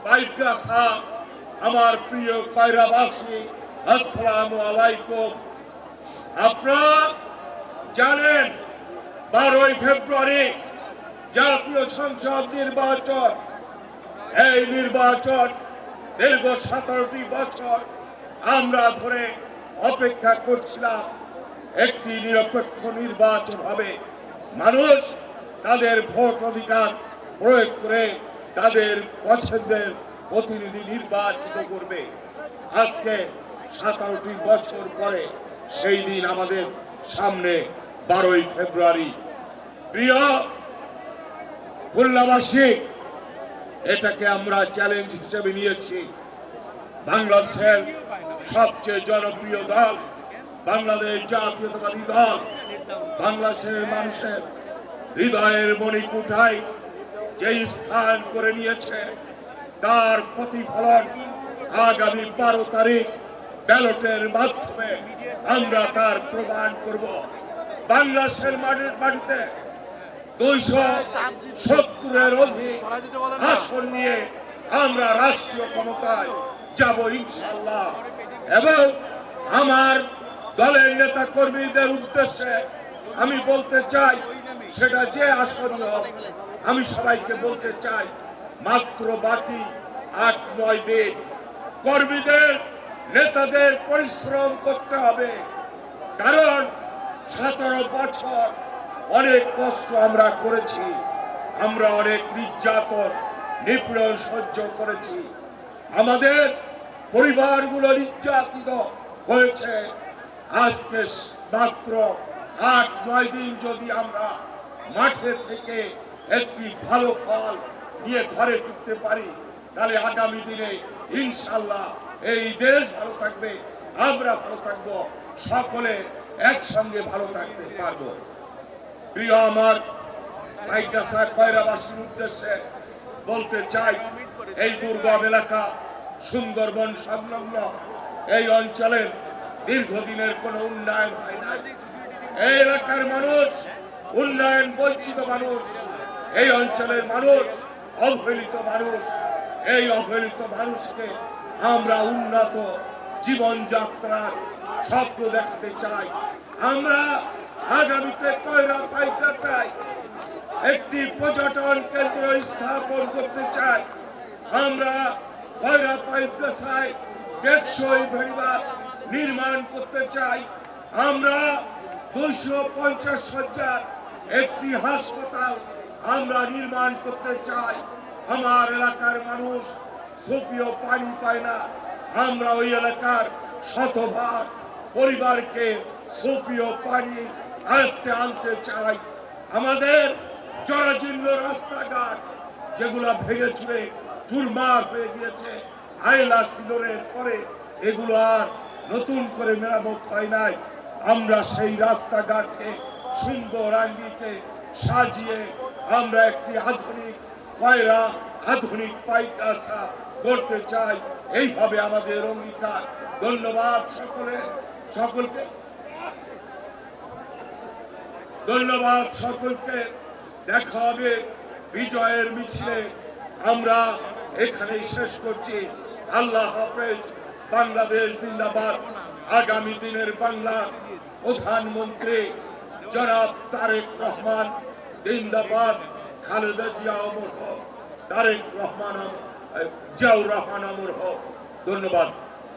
পাইকগাছা, আমার প্রিয় কয়রাবাসী, আসসালামু আলাইকুম। আপনারা জানেন 12ই ফেব্রুয়ারি জাতীয় সংসদ নির্বাচন। এই নির্বাচন দীর্ঘ 17টি বছর আমরা ধরে অপেক্ষা করছিলাম একটি নিরপেক্ষ নির্বাচন হবে। মানুষ তাদের ভোট অধিকার প্রয়োগ করে তাদের পছন্দের প্রতিনিধি নির্বাচিত করবে। আজকে 17টি বছর পরে সেই দিন আমাদের সামনে 12ই ফেব্রুয়ারি। প্রিয় খুলনাবাসী, এটাকে আমরা চ্যালেঞ্জ হিসেবে নিয়েছি। বাংলাদেশের সবচেয়ে জনপ্রিয় দল বাংলাদেশ জাতীয়তাবাদী দল বাংলাদেশের মানুষের হৃদয়ের মণিকুঠায় যেই স্থান করে নিয়েছে, তার প্রতিফলন আগামী 12 তারিখ ব্যালটের মাধ্যমে আমরা তার প্রমাণ করব। বাংলাদেশের মাটিতে 270-এর অধিক আসন নিয়ে আমরা রাষ্ট্রীয় ক্ষমতায় যাব ইনশাআল্লাহ। এবং আমার দলের নেতা কর্মীদের উদ্দেশ্যে আমি বলতে চাই, সেটা যে আসনই হোক, আমি সবাইকে বলতে চাই, মাত্র বাকি 8-9 দিন। কর্মীদের নেতাদের পরিশ্রম করতে হবে, কারণ 17 বছর অনেক কষ্ট আমরা করেছি, আমরা অনেক নির্যাতন নিপীড়ন সহ্য করেছি, আমাদের পরিবারগুলো নির্যাতিত হয়েছে। আজকে মাত্র 8-9 দিন যদি আমরা মাঠে থেকে একটি ভালো ফল নিয়ে ঘরে ফিরতে পারি, তাহলে আগামী দিনে ইনশাআল্লাহ এই দেশ ভালো থাকবে, আমরা ভালো থাকবো, সকলে একসঙ্গে ভালো থাকতে পারবো। প্রিয় আমার পাইকগাছা কয়রাবাসীর উদ্দেশ্যে বলতে চাই, এই দুর্গম এলাকা সুন্দরবন সংলগ্ন এই অঞ্চলের দীর্ঘদিনের কোনো উন্নয়ন হয় নাই। এই এলাকার মানুষ উন্নয়ন বঞ্চিত মানুষ, এই অঞ্চলের মানুষ অবহেলিত মানুষ। এই অবহেলিত মানুষকে আমরা উন্নত জীবনযাত্রার স্বপ্ন দেখাতে চাই। আমরা আগামীতে পাইকগাছায় একটি পর্যটন কেন্দ্র স্থাপন করতে চাই। আমরা পাইকগাছায় টেকসই ভেড়িবাঁধ নির্মাণ করতে চাই। আমরা 250 শয্যার একটি হাসপাতাল আমরা নির্মাণ করতে চাই। আমার এলাকার মানুষ সুপেয় পানি পায় না, আমরা ওই এলাকার শতভাগ পরিবারকে সুপেয় পানি আনতে চাই। আমাদের জরাজীর্ণ রাস্তাঘাট যেগুলো ভেঙে চুরে চুরমার হয়ে গিয়েছে, আইলা সিলরের পরে এগুলো আর নতুন করে মেরামত হয় নাই। আমরা সেই রাস্তাঘাটকে সুন্দর আঙ্গিকে সাজিয়ে আমরা একটি আধুনিক পাইকগাছা করতে চাই। এইভাবে আমাদের অঙ্গীকার। ধন্যবাদ সকলকে ধন্যবাদ সকলকে। দেখা হবে বিজয়ের মিছিলে। আমরা এখানেই শেষ করছি। আল্লাহ হাফেজ। বাংলাদেশ জিন্দাবাদ। আগামী দিনের বাংলার প্রধানমন্ত্রী জনাব তারেক রহমান জিন্দাবাদ। খালেদা জিয়া অমর হোক, তারেক রহমান জিয়াউর রহমান অমর হোক। ধন্যবাদ।